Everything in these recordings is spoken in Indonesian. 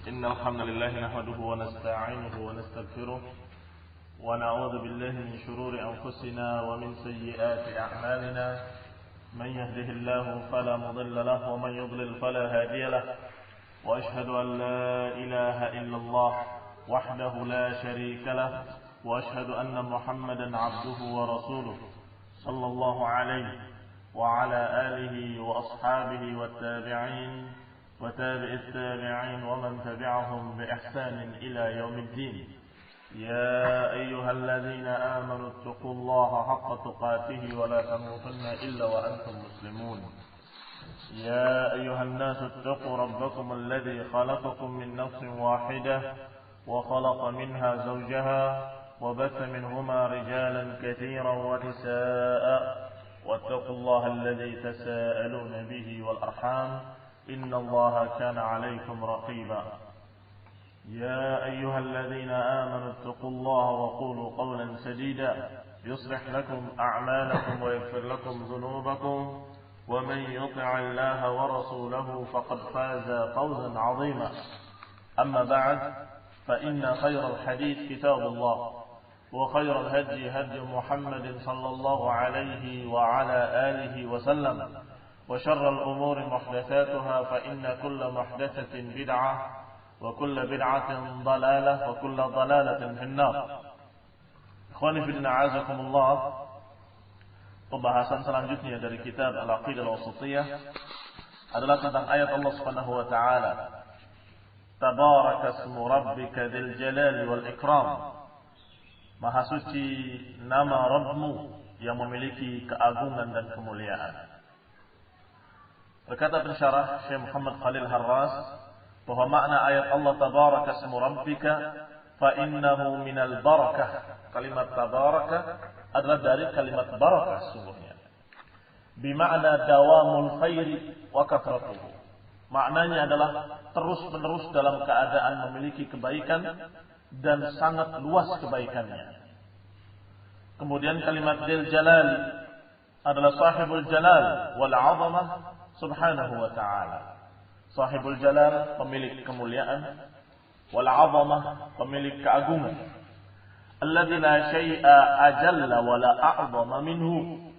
إن الحمد لله نحمده ونستعينه ونستغفره ونعوذ بالله من شرور أنفسنا ومن سيئات أعمالنا من يهده الله فلا مضل له ومن يضلل فلا هادي له وأشهد أن لا إله إلا الله وحده لا شريك له وأشهد أن محمدا عبده ورسوله صلى الله عليه وعلى آله وأصحابه والتابعين وتابع التابعين ومن تبعهم بإحسان إلى يوم الدين. يا أيها الذين آمنوا اتقوا الله حق تقاته ولا تموتن إلا وأنتم مسلمون. يا أيها الناس اتقوا ربكم الذي خلقكم من نفس واحدة وخلق منها زوجها وبث منهما رجالا كثيرا ونساء واتقوا الله الذي تساءلون به والأرحام إن الله كان عليكم رقيبا. يا أيها الذين آمنوا اتقوا الله وقولوا قولا سديدا يصلح لكم أعمالكم ويغفر لكم ذنوبكم ومن يطع الله ورسوله فقد فاز فوزا عظيما. أما بعد فإن خير الحديث كتاب الله وخير الهدي هدي محمد صلى الله عليه وعلى آله وسلم وشر الأمور محدثاتها فإن كل محدثة بدعة وكل بدعة ضلالة وكل ضلالة في النار. Ikhwani fillah a'azakumullah. Pembahasan selanjutnya dari kitab Al-Aqidah Al-Wasithiyah adalah tentang ayat Allah Subhanahu wa taala. Tabaraka ismu rabbika dzil jalali wal ikram. Maha suci nama Rabbmu yang memiliki keagungan dan kemuliaan. Berkata pensyarah Syekh Muhammad Khalil Harras bahwa makna ayat Allah tabaraka ismu rabbika fa innahu minal barakah. Kalimat tabaraka adalah dari kalimat barakah sungguhnya. Bimakna dawamul khairi wa kathratuhu. Maknanya adalah terus-menerus dalam keadaan memiliki kebaikan dan sangat luas kebaikannya. Kemudian kalimat dzil jalali adalah sahibul jalal wal 'azamah subhanahu wa ta'ala. Sahibul jalal, pemilik kemuliaan, wal 'azamah, pemilik keagungan. Alladzi la syai'a ajalla wa la a'zama minhu.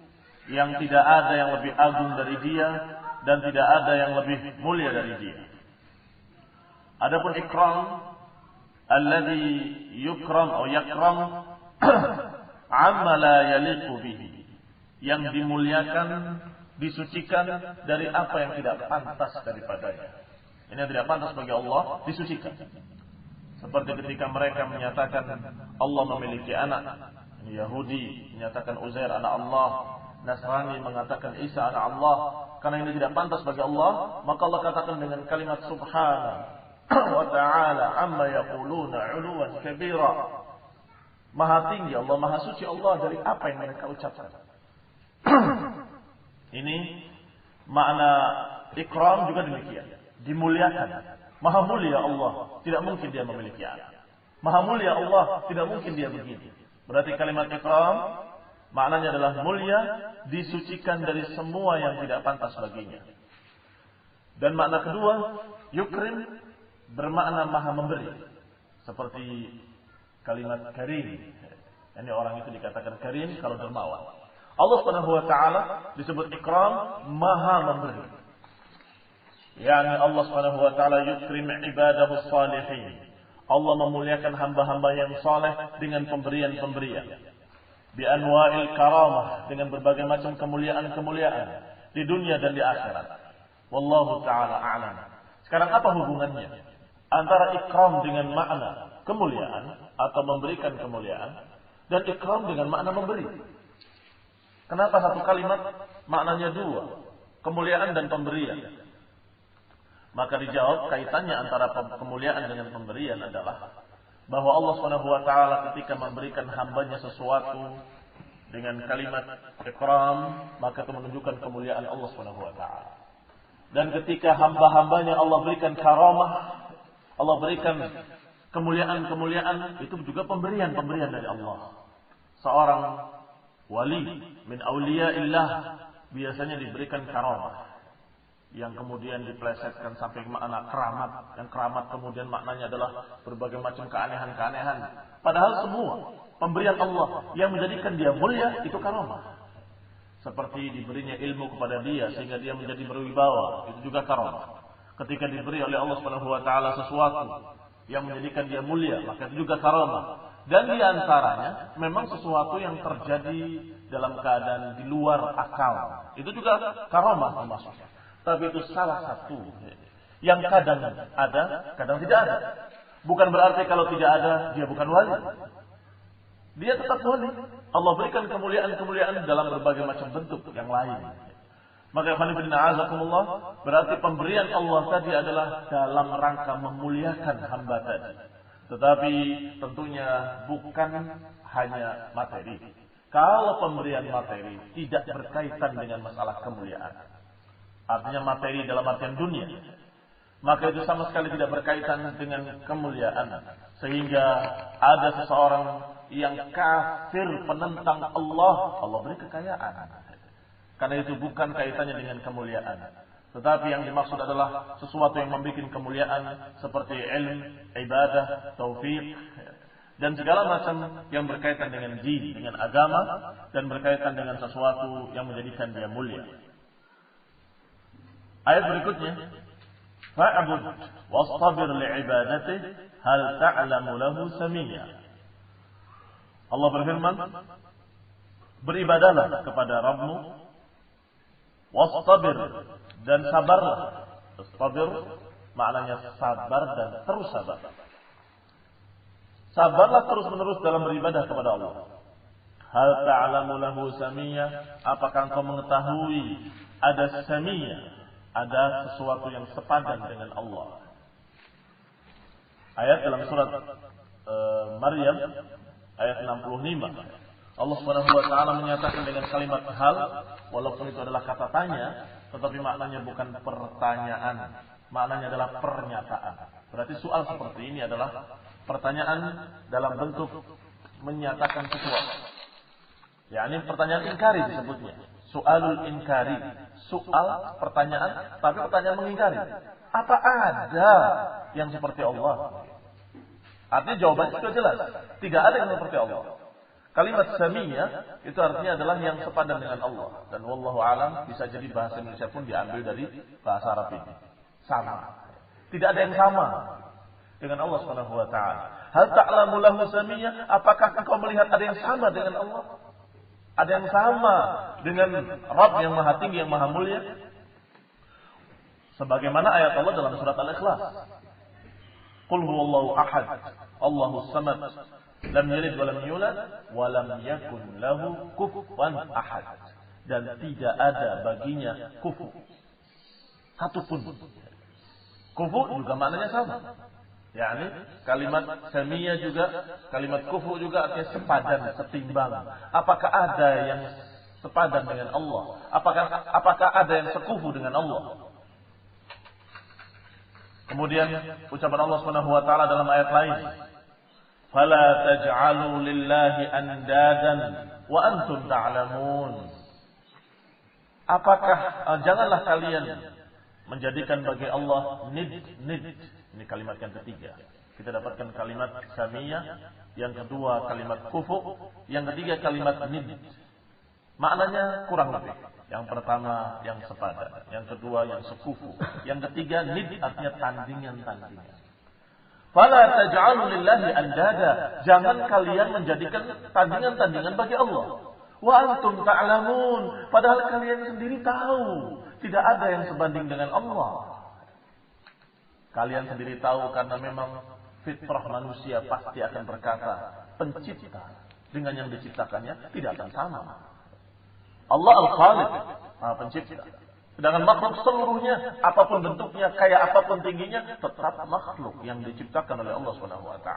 Yang tidak ada yang lebih agung dari dia dan tidak ada yang lebih mulia dari dia. Adapun ikram, alladzi yukram atau yakram amma la yaliqu bihi. Yang dimuliakan, disucikan dari apa yang tidak pantas daripadanya. Ini yang tidak pantas bagi Allah disucikan. Seperti ketika mereka menyatakan Allah memiliki anak, Yahudi menyatakan Uzair anak Allah, Nasrani mengatakan Isa anak Allah. Karena ini tidak pantas bagi Allah, maka Allah katakan dengan kalimat subhanahu wa ta'ala amma yaquluna 'uluwan kabira. Maha tinggi Allah, maha suci Allah dari apa yang mereka ucapkan. Ini makna ikram juga demikian. Dimuliakan. Maha mulia Allah. Tidak mungkin dia memiliki anak. Maha mulia Allah. Tidak mungkin dia begini. Berarti kalimat ikram maknanya adalah mulia, disucikan dari semua yang tidak pantas baginya. Dan makna kedua, yukrim bermakna maha memberi. Seperti kalimat karim. Ini orang itu dikatakan karim kalau dermawan. Allah Subhanahu wa taala disebut ikram, maha memberi. Yani Allah Subhanahu wa taala yukrim ibadahu shalihin. Allah memuliakan hamba-hamba yang saleh dengan pemberian-pemberian. Bi anwa'il karamah, dengan berbagai macam kemuliaan-kemuliaan di dunia dan di akhirat. Wallahu taala a'lam. Sekarang apa hubungannya antara ikram dengan makna kemuliaan atau memberikan kemuliaan dan ikram dengan makna memberi? Kenapa satu kalimat maknanya dua, kemuliaan dan pemberian? Maka dijawab kaitannya antara kemuliaan dengan pemberian adalah bahwa Allah Subhanahu wa taala ketika memberikan hambanya sesuatu dengan kalimat ikram, maka itu menunjukkan kemuliaan Allah Subhanahu wa taala. Dan ketika hamba-hambanya Allah berikan karamah, Allah berikan kemuliaan-kemuliaan, itu juga pemberian-pemberian dari Allah. Seorang wali min auliyaillah biasanya diberikan karamah. yang kemudian dipelesetkan sampai ke makna keramat, yang keramat kemudian maknanya adalah berbagai macam keanehan-keanehan. Padahal semua pemberian Allah yang menjadikan dia mulia itu karamah. Seperti diberinya ilmu kepada dia sehingga dia menjadi berwibawa, itu juga karamah. Ketika diberi oleh Allah Subhanahu wa taala sesuatu yang menjadikan dia mulia, maka itu juga karamah. Dan di antaranya memang sesuatu yang terjadi dalam keadaan di luar akal. Itu juga karamah termasuknya. Tapi itu salah satu yang kadang ada, kadang tidak ada. Bukan berarti kalau tidak ada dia bukan wali. Dia tetap wali. Allah berikan kemuliaan-kemuliaan dalam berbagai macam bentuk yang lain. Maka azakumullah, berarti pemberian Allah tadi adalah dalam rangka memuliakan hamba tadi. Tetapi tentunya bukan hanya materi. Kalau pemberian materi tidak berkaitan dengan masalah kemuliaan, artinya materi dalam artian dunia, maka itu sama sekali tidak berkaitan dengan kemuliaan. Sehingga ada seseorang yang kafir penentang Allah, Allah beri kekayaan. Karena itu bukan kaitannya dengan kemuliaan. Tetapi yang dimaksud adalah sesuatu yang membuat kemuliaan seperti ilmu, ibadah, taufik, dan segala macam yang berkaitan dengan din, dengan agama, dan berkaitan dengan sesuatu yang menjadikan dia mulia. Ayat berikutnya, fa'bud wastabir li'ibadatihi hal ta'lamu lahu samiyya. Allah berfirman, beribadahlah kepada Rabbmu, wastabir, dan sabarlah. Wastabir maknanya sabar dan terus sabar. Sabarlah terus-menerus dalam beribadah kepada Allah. Hal ta'lamu lahu samiyya, apakah engkau mengetahui ada samiyya, ada sesuatu yang sepadan dengan Allah. Ayat dalam surat Maryam ayat 65. Allah Subhanahu wa taala menyatakan dengan kalimat hal, walaupun itu adalah kata tanya, tetapi maknanya bukan pertanyaan, maknanya adalah pernyataan. Berarti soal seperti ini adalah pertanyaan dalam bentuk menyatakan sesuatu. Ya, ini pertanyaan inkari disebutnya. Soalul inkari, soal pertanyaan, tapi pertanyaan mengingkari. Apa ada yang seperti Allah? Artinya jawabannya sudah jelas, tidak ada yang seperti Allah. Kalimat samiyya itu artinya adalah yang sepadan dengan Allah. Dan wallahu alam bisa jadi bahasa Indonesia pun diambil dari bahasa Arab ini. Sama. Tidak ada yang sama dengan Allah Subhanahu wa taala. Hal ta'lamu lahu samiyya, apakah engkau melihat ada yang sama dengan Allah? Ada yang sama dengan Rabb yang Maha Tinggi, yang Maha Mulia? Sebagaimana ayat Allah dalam surat Al-Ikhlas. Qul huwallahu ahad, Allahus samad, lam yalid wa lam yulad wa lam yakun lahu kufuwan ahad. Dan tidak ada baginya kufu satupun. Kufu juga maknanya sama. yakni kalimat samiyah juga, kalimat kufu juga artinya sepadan, setimbang. Apakah ada yang sepadan dengan Allah? Apakah ada yang sekufu dengan Allah? Kemudian ucapan Allah Subhanahu wa taala dalam ayat lain, "Fala taj'alu lillahi andadan wa antum ta'lamun." Apakah janganlah kalian menjadikan bagi Allah nid. Ini kalimat yang ketiga. Kita dapatkan kalimat samiyah, yang kedua kalimat kufu, yang ketiga kalimat nid. Maknanya kurang lebih. Yang pertama yang sepadan, yang kedua yang sekufu, yang ketiga nid artinya tandingan-tandingan. Fala taj'alu lillahi andada, jangan kalian menjadikan tandingan-tandingan bagi Allah. Wa antum ta'lamun, padahal kalian sendiri tahu tidak ada yang sebanding dengan Allah. Kalian sendiri tahu karena memang fitrah manusia pasti akan berkata, pencipta dengan yang diciptakannya tidak akan sama. Allah Al-Khaliq, pencipta. Sedangkan makhluk seluruhnya, apapun bentuknya, kayak apapun tingginya, tetap makhluk yang diciptakan oleh Allah SWT.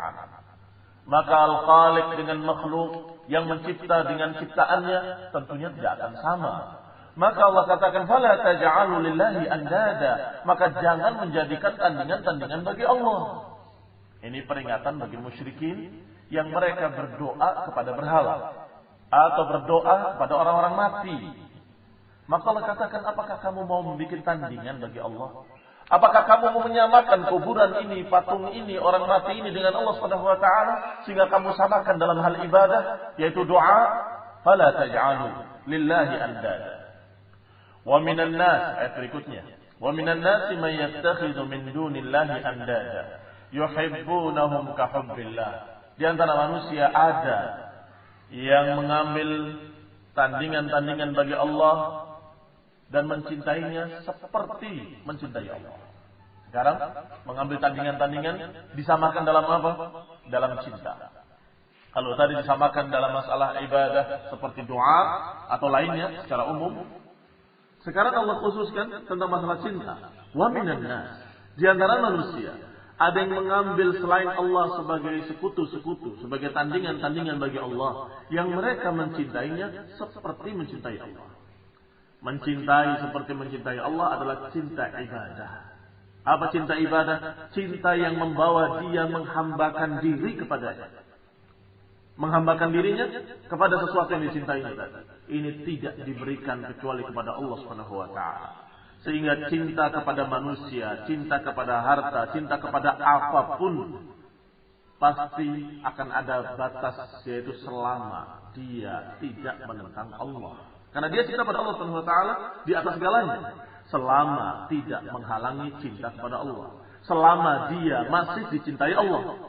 Maka Al-Khaliq dengan makhluk yang mencipta dengan ciptaannya tentunya tidak akan sama. Maka Allah katakan, "Fala taj'alu lillahi andada." Maka jangan menjadikan tandingan-tandingan bagi Allah. Ini peringatan bagi musyrikin yang mereka berdoa kepada berhala atau berdoa kepada orang-orang mati. Maka Allah katakan, apakah kamu mau membuat tandingan bagi Allah? Apakah kamu mau menyamakan kuburan ini, patung ini, orang mati ini dengan Allah Subhanahu wa taala sehingga kamu samakan dalam hal ibadah yaitu doa? Fala taj'alu lillahi andada. Wa minan nas, ayat berikutnya. Wa minan nasi man yattakhidhu min dunillahi andada yuhibbunahum ka hubbillah. Di antara manusia ada yang mengambil tandingan-tandingan bagi Allah dan mencintainya seperti mencintai Allah. Sekarang mengambil tandingan-tandingan disamakan dalam apa? Dalam cinta. Kalau tadi disamakan dalam masalah ibadah seperti doa atau lainnya secara umum, sekarang Allah khususkan tentang masalah cinta. Wa minan nas, di antara manusia ada yang mengambil selain Allah sebagai sekutu-sekutu, sebagai tandingan-tandingan bagi Allah, yang mereka mencintainya seperti mencintai Allah. Mencintai seperti mencintai Allah adalah cinta ibadah. Apa cinta ibadah? Cinta yang membawa dia menghambakan diri kepadanya. Menghambakan dirinya kepada sesuatu yang dicintainya. Ini tidak diberikan kecuali kepada Allah Subhanahu wa taala. Sehingga cinta kepada manusia, cinta kepada harta, cinta kepada apapun pasti akan ada batas, yaitu selama dia tidak menentang Allah. Karena dia cinta pada Allah Subhanahu wa taala di atas segalanya. Selama tidak menghalangi cinta kepada Allah. Selama dia masih dicintai Allah.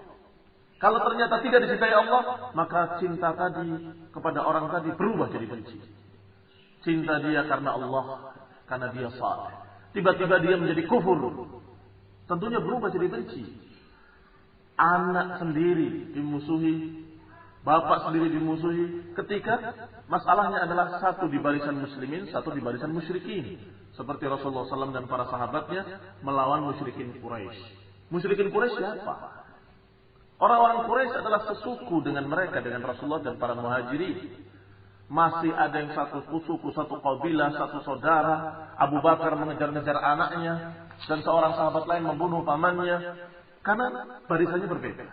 Kalau ternyata tidak dicintai Allah, maka cinta tadi kepada orang tadi berubah jadi benci. Cinta dia karena Allah, karena dia saleh. Tiba-tiba dia menjadi kufur. Tentunya berubah jadi benci. Anak sendiri dimusuhi, bapak sendiri dimusuhi, ketika masalahnya adalah satu di barisan muslimin, satu di barisan musyrikin. Seperti Rasulullah SAW dan para sahabatnya melawan musyrikin Quraisy. Musyrikin Quraisy siapa? Orang-orang Quraisy adalah sesuku dengan mereka, dengan Rasulullah dan para muhajirin. Masih ada yang satu suku, satu kabilah, satu saudara. Abu Bakar mengejar-ngejar anaknya, dan seorang sahabat lain membunuh pamannya. Karena barisannya berbeda.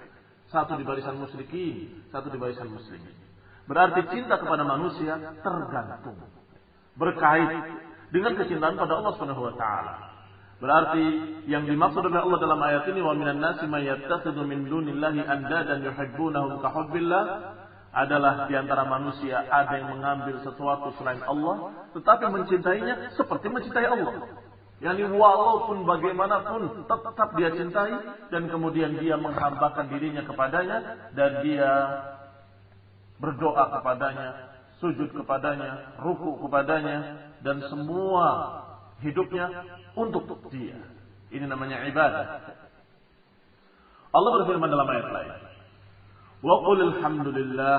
Satu di barisan musyrikin, satu di barisan muslimin. Berarti cinta kepada manusia tergantung, berkait dengan kecintaan pada Allah Subhanahu wa taala. Berarti yang dimaksud oleh Allah dalam ayat ini, wa minan nasi may yattakhidhu min dunillahi andadan yuhibbunahum ka hubbillah, adalah di antara manusia ada yang mengambil sesuatu selain Allah tetapi mencintainya seperti mencintai Allah. Yani walaupun bagaimanapun tetap dia cintai, dan kemudian dia menghambakan dirinya kepadanya, dan dia berdoa kepadanya, sujud kepadanya, ruku kepadanya, dan semua hidupnya untuk dia. Ini namanya ibadah. Allah berfirman dalam ayat lain, wa qul alhamdulillah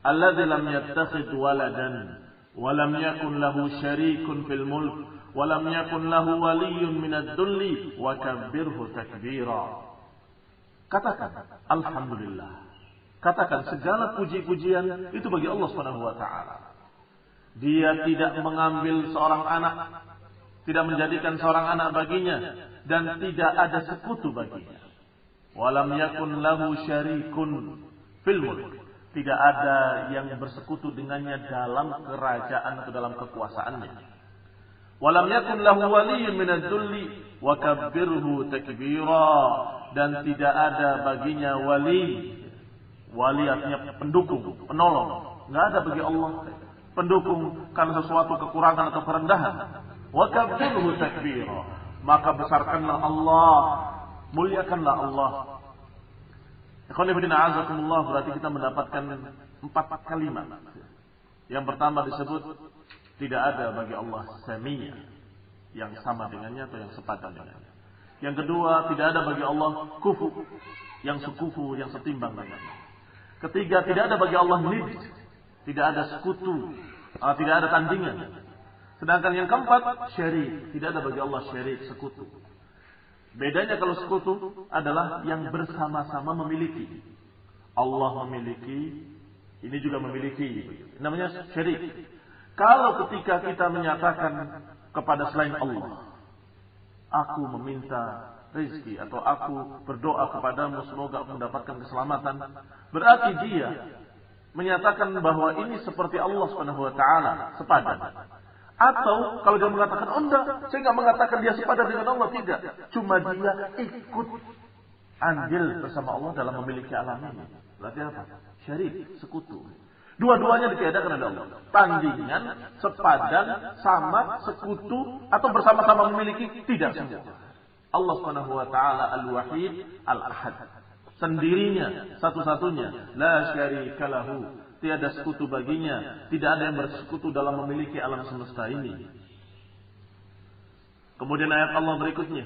alladzi lam yattakhidh waladan wa lam yakun lahu syarikun fil mulk walam yakun lahu waliyyun minad dhulli wa kabbirhu takbira. Katakan alhamdulillah. Katakan segala puji-pujian itu bagi Allah Subhanahu wa taala. Dia tidak mengambil seorang anak, tidak menjadikan seorang anak baginya, dan tidak ada sekutu baginya. Walam yakun lahu syarikun fil mulk. Tidak ada yang bersekutu dengannya dalam kerajaan atau dalam kekuasaannya. Walam yakun lahu waliyyun minadz dzulli wa kabbirhu takbira, dan tidak ada baginya wali. Wali artinya pendukung, penolong. Enggak ada bagi Allah pendukung karena sesuatu kekurangan atau kerendahan. Wa kabbirhu takbira, maka besarkanlah Allah, muliakanlah Allah. Ikhwan fillah a'azakumullah, berarti kita mendapatkan 4 kalimat. Yang pertama disebut tidak ada bagi Allah samia, yang sama dengannya atau yang sepadan dengannya. Yang kedua, tidak ada bagi Allah kufu, yang sekufu, yang setimbang dengannya. Ketiga, tidak ada bagi Allah nid, tidak ada sekutu, tidak ada tandingan. Sedangkan yang keempat, syarik, tidak ada bagi Allah syarik, sekutu. Bedanya kalau sekutu adalah yang bersama-sama memiliki. Allah memiliki, ini juga memiliki, namanya syarik. Kalau ketika kita menyatakan kepada selain Allah, aku meminta rezeki atau aku berdoa kepadamu semoga aku mendapatkan keselamatan, berarti dia menyatakan bahwa ini seperti Allah Subhanahu wa taala, sepadan. Atau kalau dia mengatakan, oh enggak, saya enggak mengatakan dia sepadan dengan Allah, tidak. Cuma dia ikut andil bersama Allah dalam memiliki alam ini. Berarti apa? Syarik, sekutu. Dua-duanya ditiadakan oleh Allah. Tandingan, sepadan, sama, sekutu, atau bersama-sama memiliki, tidak semua. Allah Subhanahu wa taala Al-Wahid Al-Ahad. Sendirinya, satu-satunya, la syarika lahu. Tiada sekutu baginya, tidak ada yang bersekutu dalam memiliki alam semesta ini. Kemudian ayat Allah berikutnya,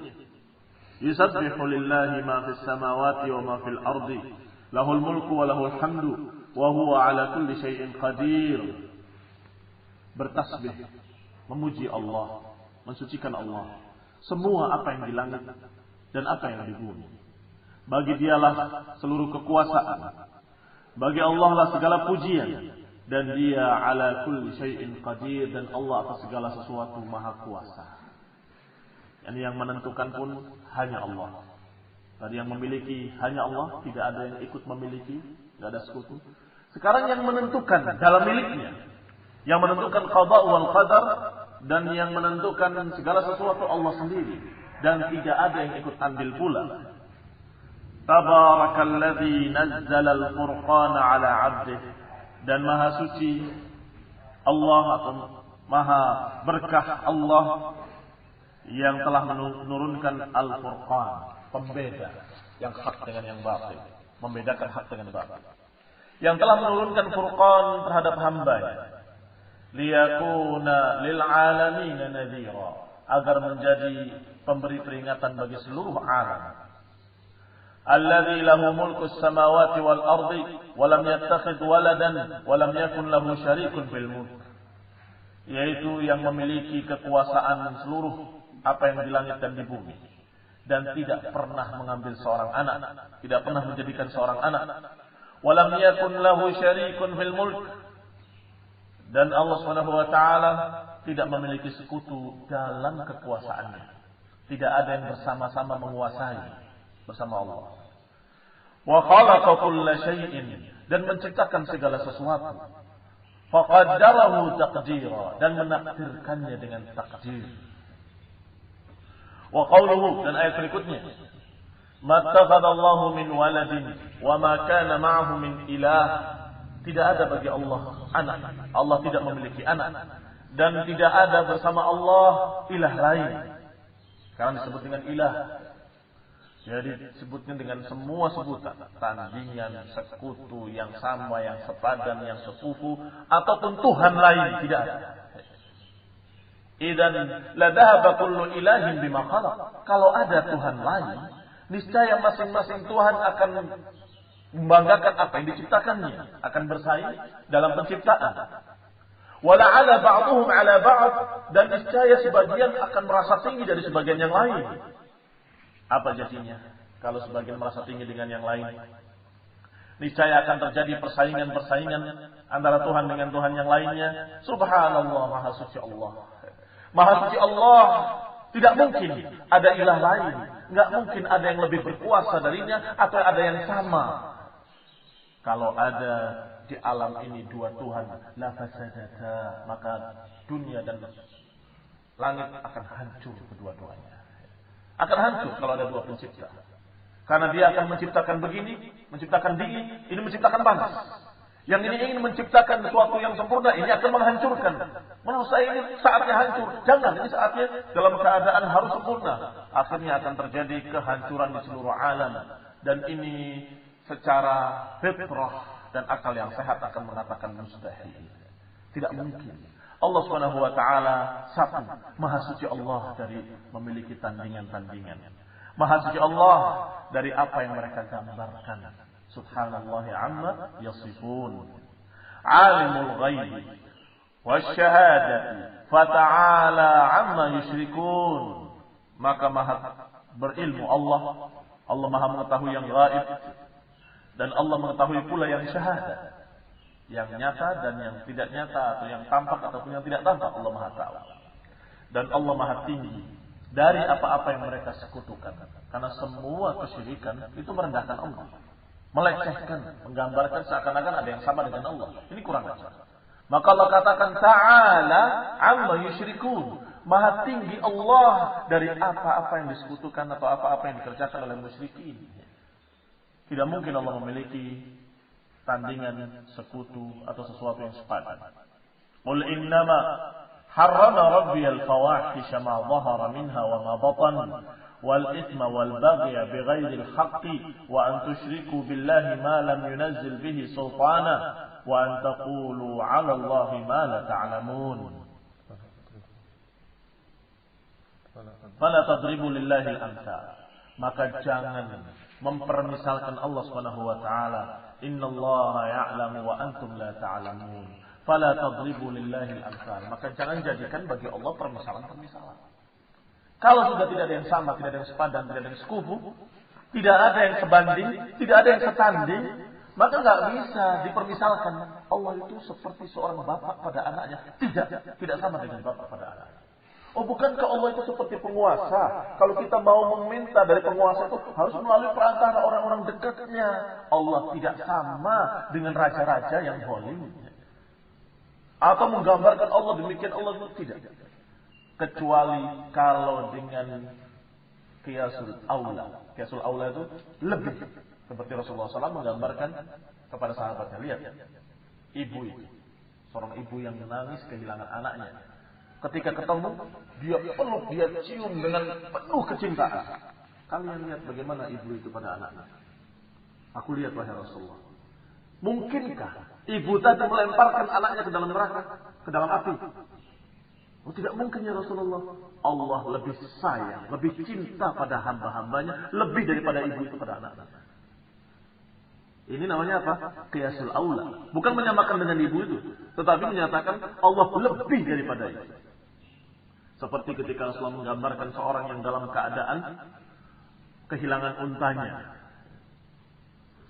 yusabbihu lillahi ma fis samawati wa ma fil ardi, lahul mulku wa lahul hamdu, wa huwa ala kulli syai'in qadir. Bertasbih, memuji Allah, mensucikan Allah, semua apa yang di langit dan apa yang di bumi. Bagi dialah seluruh kekuasaan. Bagi Allah lah segala pujian. Dan dia ala kulli syai'in qadir. Dan Allah atas segala sesuatu maha kuasa. Yang menentukan pun hanya Allah. Tadi yang memiliki hanya Allah. Tidak ada yang ikut memiliki. Tidak ada sekutu. Sekarang yang menentukan dalam miliknya. Yang menentukan qada wal qadar. Dan yang menentukan segala sesuatu Allah sendiri. Dan tidak ada yang ikut andil pula. Tabarakalladzi nazzala al-furqana ala 'abdihi. Dan maha suci Allah atau maha berkah Allah yang telah menurunkan al-furqan, pembeda yang hak dengan yang batil, membedakan hak dengan batil. Yang telah menurunkan furqan terhadap hamba-Nya, liyakuna lil 'alamin nadhira, agar menjadi pemberi peringatan bagi seluruh alam. Alladzi lahu mulku samawati wal ardi wa lam yattakhidh waladan wa lam yakun lahu syarikun fil mulk. Yaitu yang memiliki kekuasaan seluruh apa yang di langit dan di bumi, dan tidak pernah mengambil seorang anak, tidak pernah menjadikan seorang anak. Wa lam yakun lahu syarikun fil mulk. Dan Allah Subhanahu wa taala tidak memiliki sekutu dalam kekuasaannya. Tidak ada yang bersama-sama menguasai bersama Allah. Wa khalaqa kulla syai'in, dan menciptakan segala sesuatu. Faqaddarahu taqdira, dan menakdirkannya dengan takdir. Wa qawluhu, dan ayat berikutnya, mattakhadallahu min waladin wa ma kana ma'ahu min ilah. Tidak ada bagi Allah anak. Allah tidak memiliki anak, dan tidak ada bersama Allah ilah lain. Karena disebut dengan ilah, jadi disebutnya dengan semua sebutan, tandingan, sekutu, yang sama, yang sepadan, yang sepupu, ataupun Tuhan lain, tidak ada. Idzan la dhahaba kullu ilahin bima khalaq. Kalau ada Tuhan lain, niscaya masing-masing Tuhan akan membanggakan apa yang diciptakannya, akan bersaing dalam penciptaan. Wala ala ba'dhum ala ba'd, dan niscaya sebagian akan merasa tinggi dari sebagian yang lain. Apa jadinya kalau sebagian merasa tinggi dengan yang lain? Niscaya akan terjadi persaingan-persaingan antara Tuhan dengan Tuhan yang lainnya. Subhanallah, maha suci Allah. Maha suci Allah, tidak mungkin ada ilah lain. Enggak mungkin ada yang lebih berkuasa darinya atau ada yang sama. Kalau ada di alam ini dua Tuhan, la fasadata, maka dunia dan langit akan hancur kedua-duanya. Akan hancur kalau ada dua pencipta. Karena dia akan menciptakan begini, menciptakan dingin, ini menciptakan panas. Yang ini ingin menciptakan sesuatu yang sempurna, ini akan menghancurkan. Menurut saya ini saatnya hancur. Jangan, ini saatnya dalam keadaan harus sempurna. Akhirnya akan terjadi kehancuran di seluruh alam. Dan ini secara fitrah dan akal yang sehat akan mengatakan mustahil. Tidak mungkin. Allah Subhanahu wa taala satu, maha suci Allah dari memiliki tandingan-tandingan. Maha suci Allah dari apa yang mereka gambarkan. Subhanallah amma yasifun. Alimul ghaibi wasyahadati fata'ala amma yusyrikun. Maka maha berilmu Allah. Allah maha mengetahui yang gaib, dan Allah mengetahui pula yang syahadat, yang nyata dan yang tidak nyata, atau yang tampak ataupun yang tidak tampak, Allah maha tahu. Dan Allah maha tinggi dari apa-apa yang mereka sekutukan. Karena semua kesyirikan itu merendahkan Allah, melecehkan, menggambarkan seakan-akan ada yang sama dengan Allah. Ini kurang ajar. Maka Allah katakan ta'ala amma yusyrikun. Maha tinggi Allah dari apa-apa yang disekutukan atau apa-apa yang dikerjakan oleh musyrikin. Tidak mungkin Allah memiliki tandingan, sekutu atau sesuatu yang sepadan. Qul innama harrama rabbi al-fawahisha ma dhahara minha wa ma batan wal ithma wal baghya bighairi al-haqqi wa an tusyriku billahi ma lam yunazzil bihi sultana wa an taqulu 'ala Allahi ma la ta'lamun. Fala tadribu lillahi al-amthal. Maka jangan mempermisalkan Allah Subhanahu wa taala. Innallaha ya'lamu wa antum la ta'lamun. Fala tadribu lillahi al-amthal. Maka jangan jadikan bagi Allah permisalan-permisalan. Kalau sudah tidak ada yang sama, tidak ada yang sepadan, tidak ada yang sekufu, tidak ada yang sebanding, tidak ada yang setanding, maka nggak bisa dipermisalkan Allah itu seperti seorang bapak pada anaknya. Tidak sama dengan bapak pada anaknya. Oh, bukankah Allah itu seperti penguasa? Kalau kita mau meminta dari penguasa itu harus melalui perantara orang-orang dekatnya. Allah tidak sama dengan raja-raja yang zalim. Atau menggambarkan Allah demikian, Allah itu tidak. Kecuali kalau dengan qiyasul aula. Qiyasul aula itu lebih. Seperti Rasulullah SAW menggambarkan kepada sahabatnya. Lihat, ibu itu. Seorang ibu yang menangis kehilangan anaknya. Ketika ketemu, dia peluk, dia cium dengan penuh kecintaan. Kalian lihat bagaimana ibu itu pada anaknya. Aku lihat, wahai Rasulullah. Mungkinkah ibu tadi melemparkan anaknya ke dalam neraka, ke dalam api? Oh, tidak mungkin ya Rasulullah. Allah lebih sayang, lebih cinta pada hamba-hambanya, lebih daripada ibu itu pada anaknya. Ini namanya apa? Qiyasul aula. Bukan menyamakan dengan ibu itu, tetapi menyatakan Allah lebih daripada itu. Seperti ketika Rasulullah menggambarkan seorang yang dalam keadaan kehilangan untanya.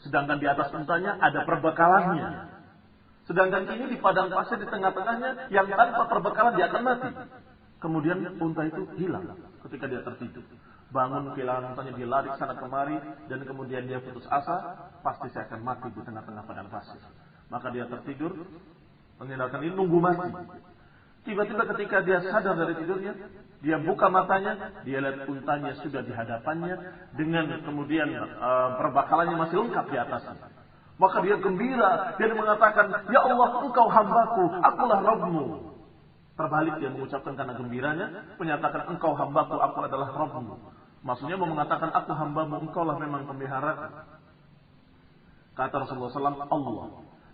Sedangkan di atas untanya ada perbekalannya. Sedangkan ini di padang pasir di tengah-tengahnya yang tanpa perbekalan dia akan mati. Kemudian unta itu hilang ketika dia tertidur. Bangun kehilangan untanya, dia lari sana kemari dan kemudian dia putus asa, pasti saya akan mati di tengah-tengah padang pasir. Maka dia tertidur, menghindarkan ini, nunggu mati. Tiba-tiba ketika dia sadar dari tidurnya, dia buka matanya, dia lihat untanya sudah di hadapannya dengan kemudian perbekalannya masih lengkap di atasnya. Maka dia gembira, dia mengatakan, "Ya Allah, Engkau hambaku, akulah Rabbmu." Terbalik dia mengucapkan karena gembiranya, menyatakan, "Engkau hambaku, aku adalah Rabbmu." Maksudnya mau mengatakan, "Aku hambamu, Engkaulah memang pemeliharaku." Kata Rasulullah SAW, Allah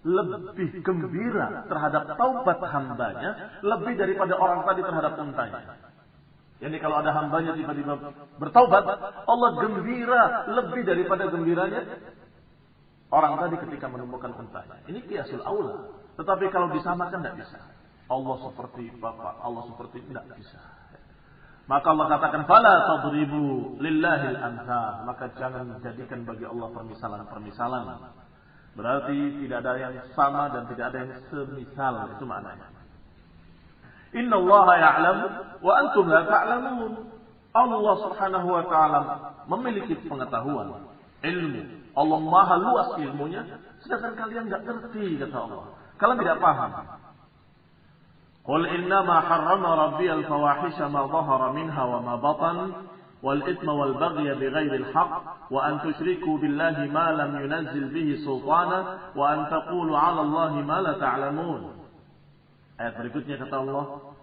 lebih gembira terhadap taubat hambanya lebih daripada orang tadi terhadap untanya. Jadi kalau ada hambanya tiba-tiba bertaubat, Allah gembira lebih daripada gembiranya orang tadi ketika menemukan untanya. Ini qiyasul aula. Tetapi kalau disamakan tidak bisa. Allah seperti bapak, Allah seperti tidak bisa. Maka Allah katakan, "Fala tadribu lillahil amthal." Maka jangan jadikan bagi Allah permisalan-permisalan. Berarti tidak ada yang sama dan tidak ada yang semisal. Itu maknanya. Inna Allah ya'lamu wa antum la ta'lamun. Allah subhanahu wa ta'ala memiliki pengetahuan, ilmu. Allah maha luas ilmunya, sedangkan kalian tidak ngerti, kata Allah. Kalian tidak paham. Qul innama harrama rabbi al-fawahisha ma dhahara minha wa ma batan wal ithma wal baghya bighairi al-haqq wa an tusyriku billahi ma lam yunazzil bihi sultana wa an taqulu 'ala Allahi ma la ta'lamun. Ayat berikutnya kata Allah,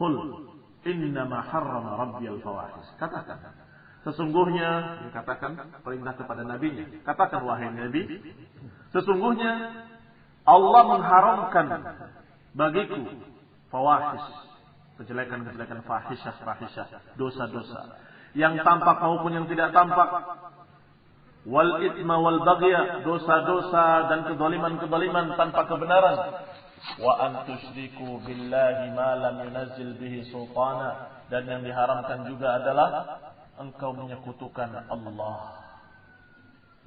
"Qul innama harrama rabbi al-fawahish." Katakan, sesungguhnya, dikatakan perintah kepada nabinya. Katakan wahai nabi, sesungguhnya Allah mengharamkan bagiku fawahish, kejelekan-kejelekan, fahisyah, dosa-dosa yang tampak maupun yang tidak tampak, wal ithma wal baghya, dosa-dosa dan kezaliman-kezaliman tanpa kebenaran, wa an tusyriku billahi ma lam yunazzil bihi sultana, dan yang diharamkan juga adalah engkau menyekutukan Allah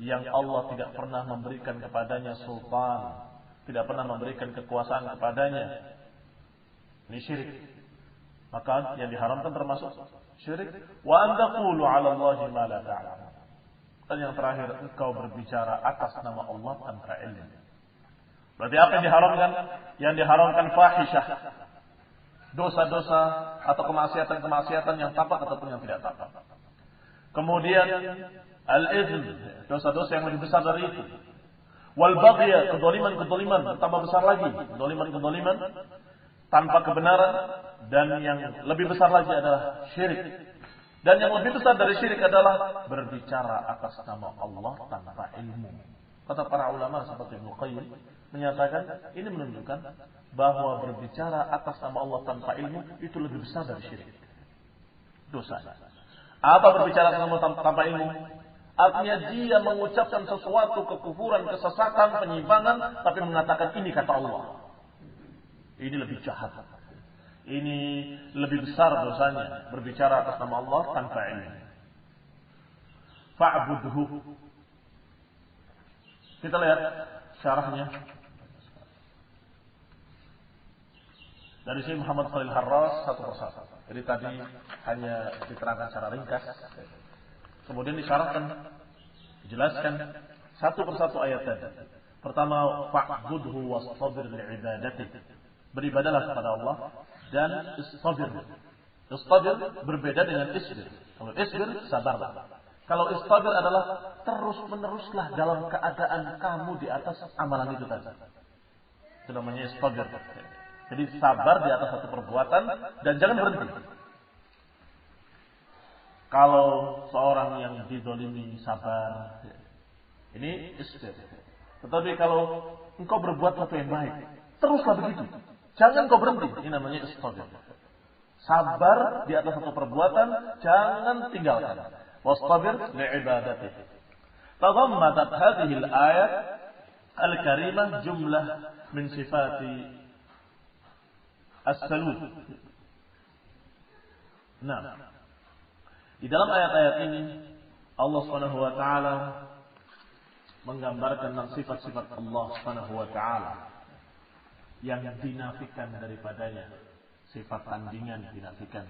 yang Allah tidak pernah memberikan kepadanya sultan, tidak pernah memberikan kekuasaan kepadanya. Ini syirik. Maka yang diharamkan termasuk syirik. Wa an taqulu 'ala Allahi ma la ta'lamun. Dan yang terakhir, engkau berbicara atas nama Allah tanpa ilmu. Berarti apa yang diharamkan? Yang diharamkan fahisyah. Dosa-dosa atau kemaksiatan-kemaksiatan yang tampak ataupun yang tidak tampak. Kemudian al-itsm, dosa-dosa yang lebih besar dari itu. Wal baghya, kedzaliman-kedzaliman bertambah besar lagi, kedzaliman-kedzaliman tanpa kebenaran, dan yang lebih besar lagi adalah syirik. Dan yang lebih besar dari syirik adalah berbicara atas nama Allah tanpa ilmu. Kata para ulama seperti Ibnu Qayyim menyatakan ini menunjukkan bahwa berbicara atas nama Allah tanpa ilmu itu lebih besar dari syirik. Dosa. Apa berbicara atas nama Allah tanpa ilmu? Artinya dia mengucapkan sesuatu kekufuran, kesesatan, penyimpangan, tapi mengatakan ini kata Allah. Ini lebih jahat. Ini lebih besar dosanya. Berbicara atas nama Allah tanpa ilmu. Fa'budhu. Kita lihat syarahnya. Dari Syekh Muhammad Khalil Harras satu persatu. Jadi tadi hanya diterangkan secara ringkas. Kemudian disyarahkan, dijelaskan satu persatu ayat tadi. Pertama, fa'budhu wastabir li'ibadati. Beribadalah kepada Allah dan istabir. Istabir berbeda dengan isbir. Kalau isbir, sabarlah. Kalau istabir adalah terus-meneruslah dalam keadaan kamu di atas amalan itu tadi. Itu namanya istabir. Jadi sabar di atas satu perbuatan dan jangan berhenti. Kalau seorang yang dizalimi sabar, ini isbir. Tetapi kalau engkau berbuat sesuatu yang baik, teruslah begitu. Jangan kau berhenti. Ini namanya istabir. Sabar di atas satu perbuatan, jangan tinggalkan. Wastabir li'ibadatihi. Tadammatat hadhihi al-ayat al-karimah jumlah min sifati as-salud. Nah, di dalam ayat-ayat ini Allah Subhanahu wa taala menggambarkan tentang sifat-sifat Allah Subhanahu wa taala yang dinafikan daripadanya. Sifat tandingan dinafikan,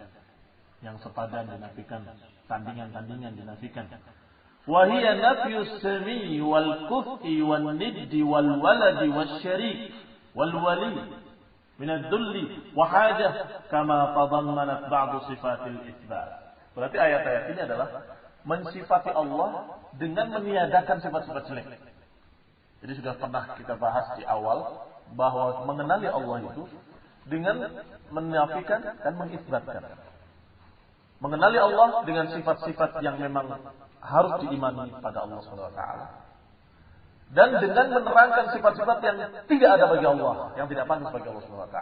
yang sepadan dinafikan, tandingan-tandingan dinafikan. Wa hiya nafyus sami wal kufi wan niddi wal waladi wasyarik wal wali min ad-dulli wa hajah kama tadammanat ba'd sifatil itsbat. Berarti ayat-ayat ini adalah mensifati Allah dengan meniadakan sifat-sifat jelek. Jadi sudah pernah kita bahas di awal bahwa mengenali Allah itu dengan menafikan dan mengisbatkan. Mengenali Allah dengan sifat-sifat yang memang harus diimani pada Allah SWT. Dan dengan menerangkan sifat-sifat yang tidak ada bagi Allah, yang tidak pantas bagi Allah SWT.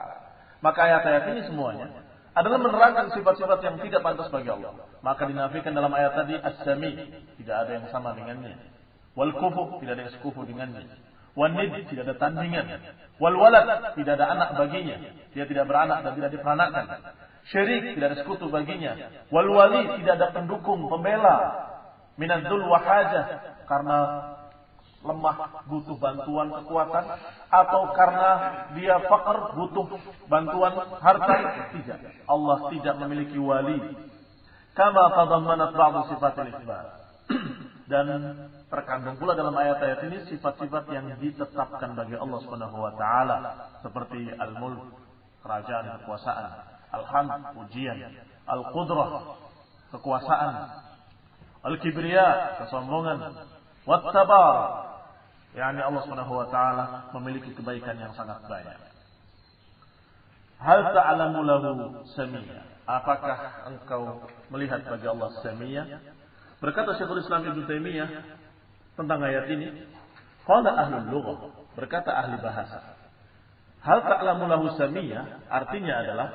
Maka ayat-ayat ini semuanya adalah menerangkan sifat-sifat yang tidak pantas bagi Allah. Maka dinafikan dalam ayat tadi as-sami, tidak ada yang sama dengannya. Wal kufu, tidak ada yang sekufu dengannya. Wan nid, tidak ada tandingan. Wal walad, tidak ada anak baginya. Dia tidak beranak dan tidak diperanakan. Syirik, tidak ada sekutu baginya. Wal wali, tidak ada pendukung, pembela. Minadzul wa hajah, karena lemah, butuh bantuan kekuatan, atau karena dia fakir, butuh bantuan harta. Tidak. Allah tidak memiliki wali. Kama tadammanat ba'd sifatil itsbat. Dan terkandung pula dalam ayat-ayat ini sifat-sifat yang ditetapkan bagi Allah Subhanahu wa taala, seperti al-mulk, kerajaan, kekuasaan, al-hamd, pujian, al-qudrah, kekuasaan, al-kibriya, kesombongan, wat-tabar, yakni Allah Subhanahu wa taala memiliki kebaikan yang sangat banyak. Hal ta'lamu lahu samia? Apakah engkau melihat bagi Allah samia? Berkata Syekhul Islam Ibnu Taimiyah tentang ayat ini, qala ahlul lughah, berkata ahli bahasa. Hal ta'lamu lahu samia artinya adalah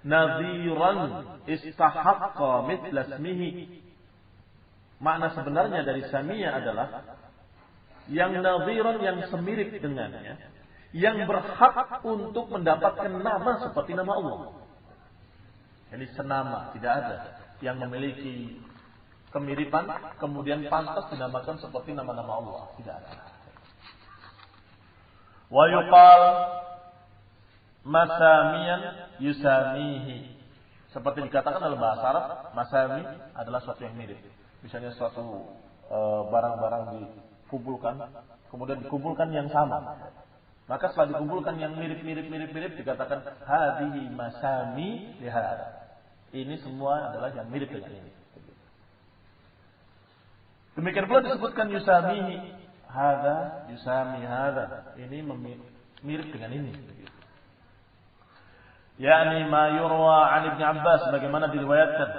nadhiran istahaqqa mithla ismihi. Makna sebenarnya dari samia adalah yang nadhiran, yang semirip dengannya, yang berhak untuk mendapatkan nama seperti nama Allah. Jadi senama, tidak ada yang memiliki kemiripan kemudian pantas dinamakan seperti nama-nama Allah, tidak ada. Wa yuqal masamiyan yusamihi. Seperti dikatakan dalam bahasa Arab, masami adalah sesuatu yang mirip. Misalnya suatu barang-barang dikumpulkan, kemudian dikumpulkan yang sama. Maka setelah dikumpulkan yang mirip dikatakan hadhihi masami lihada. Ini semua adalah yang mirip dengan ini. Demikian pula disebutkan yusamihi hadza, yusami hadza. Ini mirip dengan ini. Yani ma yurwa 'an Ibnu Abbas, bagaimana diriwayatkan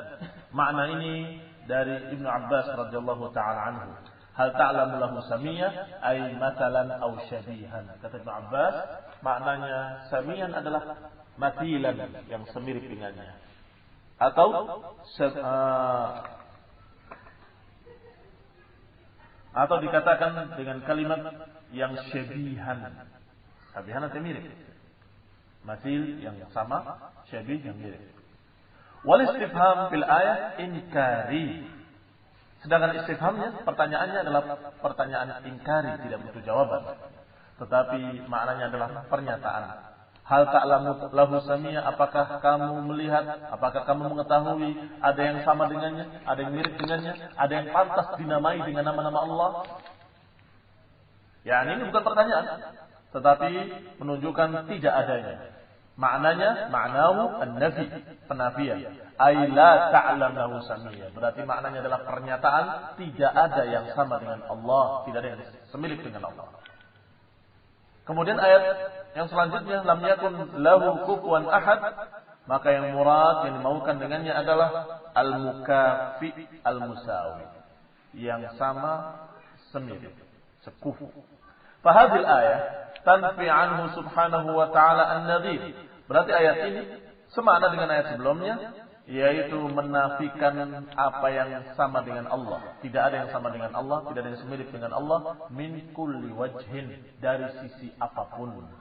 makna ini dari Ibnu Abbas radhiyallahu taala anhu. Hal ta'lamu lahu samiyah ay mathalan aw syabihan. Kata Ibnu Abbas, maknanya samiyan adalah mathilan, yang semirip dengannya. Atau dikatakan dengan kalimat yang syabihan. Syabihan artinya mirip. Mathil yang sama, syabih yang mirip. Wal istifham fil ayat inkari. Sedangkan istifhamnya, pertanyaannya adalah pertanyaan ingkari, tidak butuh jawaban. Tetapi maknanya adalah pernyataan. Hal ta'lamu lahu samiyah, apakah kamu melihat, apakah kamu mengetahui ada yang sama dengannya, ada yang mirip dengannya, ada yang pantas dinamai dengan nama-nama Allah? Ya, ini bukan pertanyaan, tetapi menunjukkan tidak adanya. Maknanya, ma'nahu an-nafi, penafian. Ay la ta'lam lahu samiyah. Berarti maknanya adalah pernyataan tidak ada yang sama dengan Allah, tidak ada yang semirip dengan Allah. Kemudian ayat yang selanjutnya, lam yakun lahu kufuwan ahad, maka yang murad, yang dimaukan dengannya adalah al-mukafi al-musawi, yang sama, semirip, sekufu. Fahadil ayat tanfi anhu subhanahu wa ta'ala an-nadhir. Berarti ayat ini semakna dengan ayat sebelumnya, yaitu menafikan apa yang sama dengan Allah. Tidak ada yang sama dengan Allah, tidak ada yang semirip dengan Allah, min kulli wajhin, dari sisi apapun.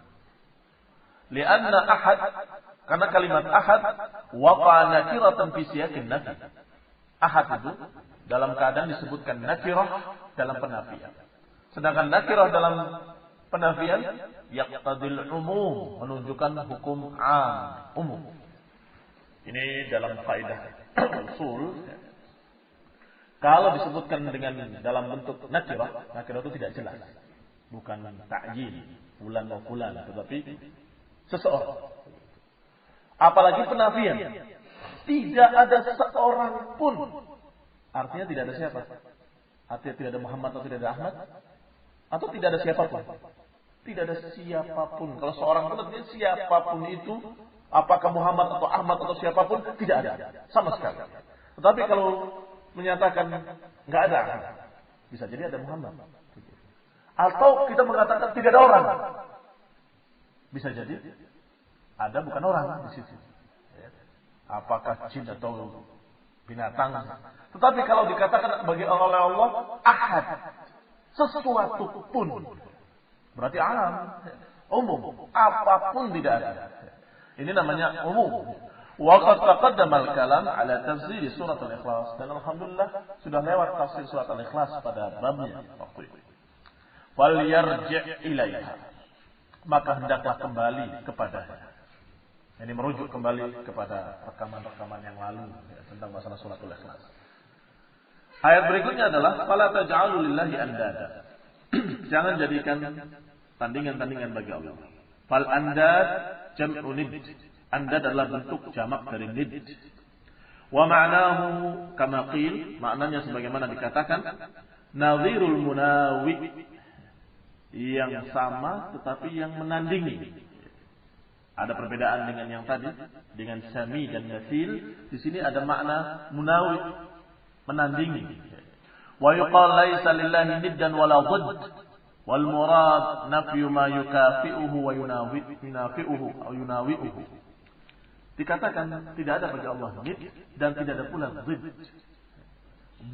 Lianna ahad, karena kalimat ahad waqa nakiratan fi siyaqin nafi. Ahad itu dalam keadaan disebutkan nakirah dalam penafian. Sedangkan nakirah dalam penafian yaqtadil umum, menunjukkan hukum am, umum. Ini dalam kaidah usul. Kalau disebutkan dengan dalam bentuk nakirah, nakirah itu tidak jelas. Bukan ta'jil, fulan wa fulan, tetapi seseorang. Apalagi penafian. Tidak ada seorang pun. Artinya tidak ada siapa? Artinya tidak ada Muhammad atau tidak ada Ahmad? Atau tidak ada siapapun? Tidak ada siapapun. Kalau seorang pun artinya siapapun itu, apakah Muhammad atau Ahmad atau siapapun, tidak ada sama sekali. Tetapi kalau menyatakan nggak ada, bisa jadi ada Muhammad. Atau kita mengatakan tidak ada orang, bisa jadi ada bukan orang di situ. Apakah jin atau binatang? Tetapi kalau dikatakan bagi oleh Allah ahad, sesuatu pun, berarti alam, umum, apapun tidak ada. Ini namanya umum. Wa qad taqaddama al-kalam ala tafsir surat al-Ikhlas, dan alhamdulillah sudah lewat tafsir surat al-Ikhlas pada babnya waktu itu. Wal yarji' ilaiha, maka hendaklah kembali kepadanya. Ini merujuk kembali kepada rekaman-rekaman yang lalu tentang masalah suratul Ikhlas. Ayat berikutnya adalah fala taj'alu lillahi andada. Jangan jadikan tandingan-tandingan bagi Allah. Fal andad jam'u nid. Andad adalah bentuk jamak dari nid. Wa ma'nahu kama qil, maknanya sebagaimana dikatakan, nadhirul munawi, yang sama tetapi yang menandingi. Ada perbedaan dengan yang tadi, dengan sami dan mathil. Di sini ada makna munawi, menandingi. Wa yuqal laisa lillahi niddan wala dhidd. Wal murad nafyu ma yukafi'uhu wa yunafi'uhu atau yunawi'uhu. Dikatakan tidak ada bagi Allah nid dan tidak ada pula dhidd.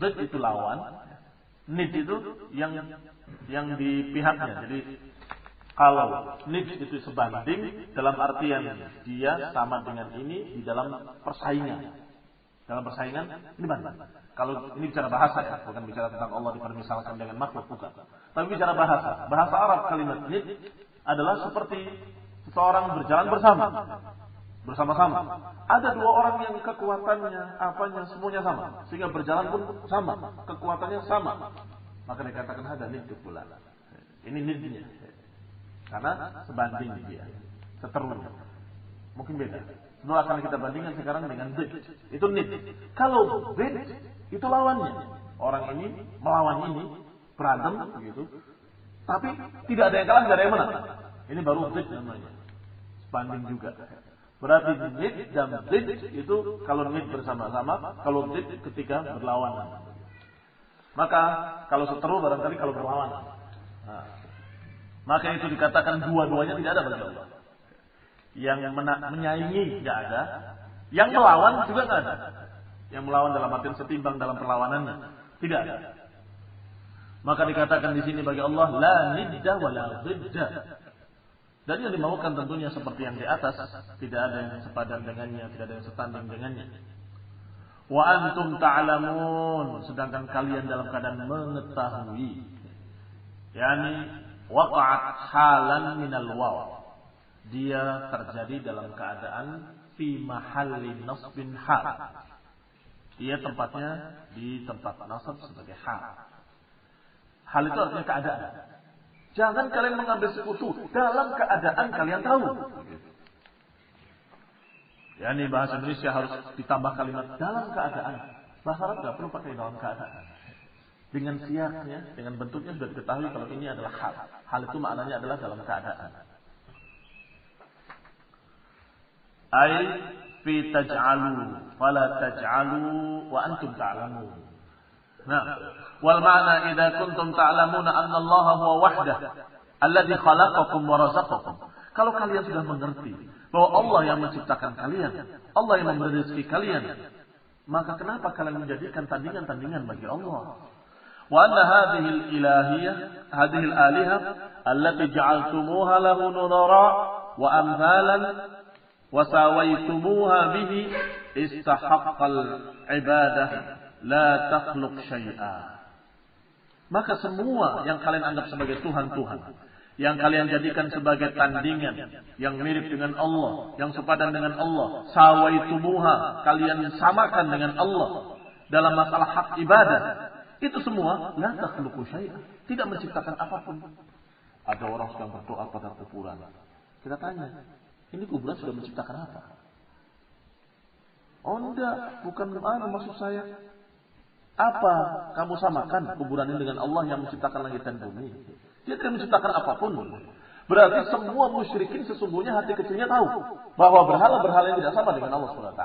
Dhidd itu lawan, nid itu yang di pihaknya. Jadi kalau nid itu sebanding dalam artian dia sama dengan ini di dalam persaingan. Dalam persaingan ini banding. Kalau ini bicara bahasa ya, bukan bicara tentang Allah dipermisalkan dengan makhluk, bukan. Tapi bicara bahasa. Bahasa Arab kalimat nid adalah seperti seseorang berjalan bersama-sama. Ada dua orang yang kekuatannya, apanya, semuanya sama. Sehingga berjalan pun sama, kekuatannya sama. Maka dikatakan ada nid pula. Ini nidnya. Karena sebanding dia, seterunya. Mungkin beda. Sebelum akan kita bandingkan sekarang dengan zid. Itu nid. Kalau zid itu lawannya. Orang ini melawan ini, berantem begitu. Tapi tidak ada yang kalah, tidak ada yang menang. Ini baru zid namanya. Sebanding juga. Berarti nid dan zid itu kalau nid bersama-sama, kalau zid ketika berlawanan. Maka kalau seteru barangkali kalau berlawanan. Nah, maka itu dikatakan dua-duanya tidak ada bagi Allah. Yang menyaingi tidak ada, yang melawan juga tidak ada. Yang melawan dalam artian setimbang dalam perlawanannya tidak ada. Maka dikatakan di sini bagi Allah la nidda wa la zidda. Dan yang dimaukan tentunya seperti yang di atas, tidak ada yang sepadan dengannya, tidak ada yang setanding dengannya. Wa antum ta'lamun, sedangkan kalian dalam keadaan mengetahui. Yani waqa'at halan minal waw. Dia terjadi dalam keadaan fi mahalli nasbin hal. Dia tempatnya di tempat nasab sebagai hal. Hal itu artinya keadaan. Jangan kalian mengambil sekutu dalam keadaan kalian tahu. Yani bahasa Indonesia harus ditambah kalimat dalam keadaan. Bahasa Arab tidak perlu pakai dalam keadaan. Dengan siaknya, dengan bentuknya sudah diketahui kalau ini adalah hal. Hal itu maknanya adalah dalam keadaan. Ai fi taj'alu fala taj'alu wa antum ta'lamun. Nah, wal ma'na idza kuntum ta'lamuna anna Allah huwa wahdah alladhi khalaqakum wa razaqakum. Kalau kalian sudah mengerti bahwa Allah yang menciptakan kalian, Allah yang memberi rezeki kalian, maka kenapa kalian menjadikan tandingan-tandingan bagi Allah? Wa anna hadhihi al-ilahiyah, hadhihi al-alihah allati ja'altumuha lahu nurara wa amthalan wa sawaitumuha bihi istahaqqal ibadah la takhluq syai'a. Maka semua yang kalian anggap sebagai Tuhan-Tuhan, yang kalian jadikan sebagai tandingan, yang mirip dengan Allah, yang sepadan dengan Allah, sawaitumuha, kalian samakan dengan Allah dalam masalah hak ibadah, itu semua la takhluqu syai'a, tidak menciptakan apapun. Ada orang sedang berdoa pada kuburan. Kita tanya, ini kuburan sudah menciptakan apa? Oh enggak, bukan maksud saya. Apa kamu samakan kuburan ini dengan Allah yang menciptakan langit dan bumi? Dia tidak menciptakan apapun. Berarti semua musyrikin sesungguhnya hati kecilnya tahu bahwa berhala-berhala yang tidak sama dengan Allah SWT.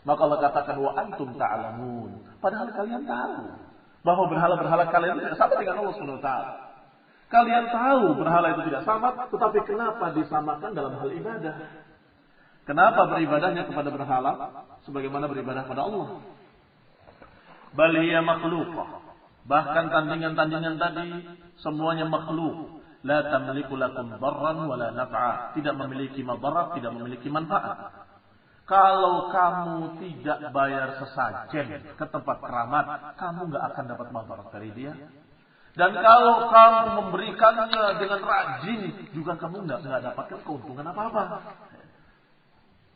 Maka Allah katakan wa antum ta'lamun. Padahal kalian tahu bahwa berhala-berhala kalian tidak sama dengan Allah SWT. Kalian tahu berhala itu tidak sama, tetapi kenapa disamakan dalam hal ibadah? Kenapa beribadahnya kepada berhala sebagaimana beribadah pada Allah? Bal hiya makhluqah. Bahkan tandingan-tandingan tadi semuanya makhluk. La tamliku lakum darran wala naf'a. Tidak memiliki madarat, tidak memiliki manfaat. Kalau kamu tidak bayar sesajen ke tempat keramat, kamu nggak akan dapat madarat dari dia. Dan kalau kamu memberikannya dengan rajin, juga kamu nggak dapatkan keuntungan apa-apa.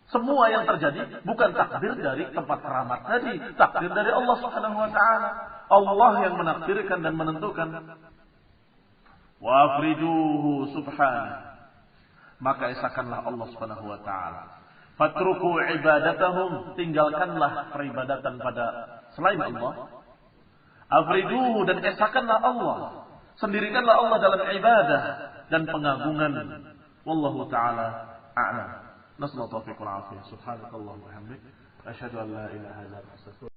Semua yang terjadi bukan takdir dari tempat keramat tadi, takdir dari Allah Subhanahu wa taala. Allah yang menakdirkan dan menentukan. Wa afriduhu subhanahu. Maka esakanlah Allah Subhanahu wa taala. Fatruku ibadatahum, tinggalkanlah peribadatan pada selain Allah. Afriduhu, dan esakanlah Allah. Sendirikanlah Allah dalam ibadah dan pengagungan. Wallahu taala a'lam. نسأل الله التوفيق والعافية. سبحانك اللهم وبحمدك أشهد أن لا إله إلا أنت أستغفرك